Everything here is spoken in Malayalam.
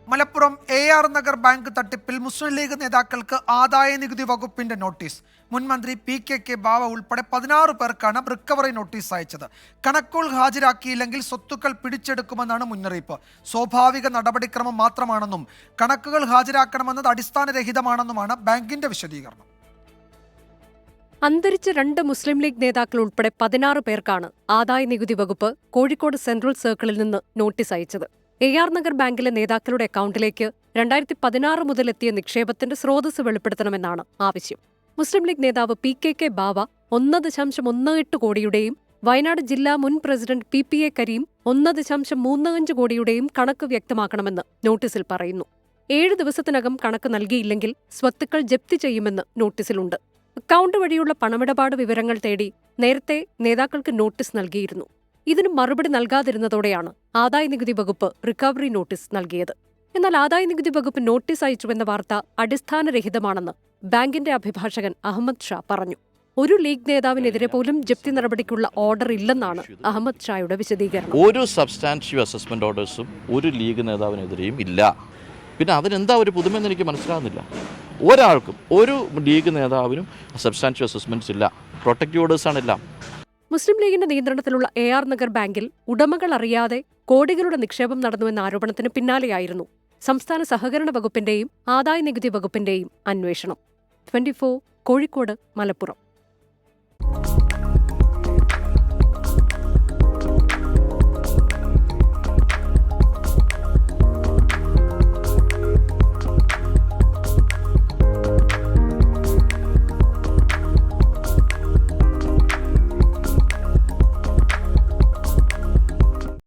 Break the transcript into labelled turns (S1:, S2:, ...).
S1: മലപ്പുറം AR നഗർ ബാങ്ക് തട്ടിപ്പിൽ മുസ്ലിം ലീഗ് നേതാക്കൾക്ക് ആദായ നികുതി വകുപ്പിന്റെ നോട്ടീസ്. മുൻമന്ത്രി PKK ബാവ ഉൾപ്പെടെ 16 പേർക്കാണ് റിക്കവറി നോട്ടീസ് അയച്ചത്. കണക്കുകൾ ഹാജരാക്കിയില്ലെങ്കിൽ സ്വത്തുക്കൾ പിടിച്ചെടുക്കുമെന്നാണ് മുന്നറിയിപ്പ്. സ്വാഭാവിക നടപടിക്രമം മാത്രമാണെന്നും കണക്കുകൾ ഹാജരാക്കണമെന്നത് അടിസ്ഥാനരഹിതമാണെന്നുമാണ് ബാങ്കിന്റെ വിശദീകരണം.
S2: അന്തരിച്ച 2 മുസ്ലിം ലീഗ് നേതാക്കൾ ഉൾപ്പെടെ 16 പേർക്കാണ് ആദായ നികുതി വകുപ്പ് കോഴിക്കോട് സെൻട്രൽ സർക്കിളിൽ നിന്ന് നോട്ടീസ് അയച്ചത്. AR നഗർ ബാങ്കിലെ നേതാക്കളുടെ അക്കൗണ്ടിലേക്ക് 2016 മുതൽ എത്തിയ നിക്ഷേപത്തിന്റെ സ്രോതസ് വെളിപ്പെടുത്തണമെന്നാണ് ആവശ്യം. മുസ്ലിം ലീഗ് നേതാവ് PKK ബാവ 1.18 കോടിയുടെയും വയനാട് ജില്ലാ മുൻ പ്രസിഡന്റ് PPA കരീം 1.35 കോടിയുടെയും കണക്ക് വ്യക്തമാക്കണമെന്ന് നോട്ടീസിൽ പറയുന്നു. 7 ദിവസത്തിനകം കണക്ക് നൽകിയില്ലെങ്കിൽ സ്വത്തുക്കൾ ജപ്തി ചെയ്യുമെന്ന് നോട്ടീസിലുണ്ട്. അക്കൗണ്ട് വഴിയുള്ള പണമിടപാട് വിവരങ്ങൾ തേടി നേരത്തെ നേതാക്കൾക്ക് നോട്ടീസ് നൽകിയിരുന്നു. ഇതിന് മറുപടി നൽകാതിരുന്നതോടെയാണ് ആദായനികുതി വകുപ്പ് റിക്കവറി നോട്ടീസ് നൽകിയത്. എന്നാൽ ആദായനികുതി വകുപ്പ് നോട്ടീസ് അയച്ചുവെന്ന വാർത്ത അടിസ്ഥാനരഹിതമാണെന്ന് ബാങ്കിന്റെ അഭിഭാഷകൻ അഹമ്മദ് ഷാ പറഞ്ഞു. ഒരു ലീഗ് നേതാവിനെതിരെ പോലും ജപ്തി നടപടിക്കുള്ള ഓർഡർ ഇല്ലെന്നാണ് അഹമ്മദ് ഷായുടെ വിശദീകരണം.
S3: ഒരു സബ്സ്റ്റാൻറ്റീവ് അസസ്മെന്റ് ഓർഡേഴ്സും ഒരു ലീഗ് നേതാവിനെതിരെയും ഇല്ല. പിന്നെ അതിനെന്താ ഒരു പുതുമെന്ന് എനിക്ക് മനസ്സിലാകുന്നില്ല. ഒരാൾക്കും ഒരു ലീഗ് നേതാവിനും സബ്സ്റ്റാൻറ്റീവ് അസസ്മെന്റ്സ് ഇല്ല. പ്രൊട്ടക്റ്റീവ് ഓർഡേഴ്സാണെല്ലാം.
S2: മുസ്ലിം ലീഗിന്റെ നിയന്ത്രണത്തിലുള്ള AR നഗർ ബാങ്കിൽ ഉടമകൾ അറിയാതെ കോടികളുടെ നിക്ഷേപം നടന്നുവെന്ന ആരോപണത്തിന് പിന്നാലെയായിരുന്നു സംസ്ഥാന സഹകരണ വകുപ്പിന്റെയും ആദായനികുതി വകുപ്പിന്റെയും അന്വേഷണം. 24 കോഴിക്കോട്, മലപ്പുറം.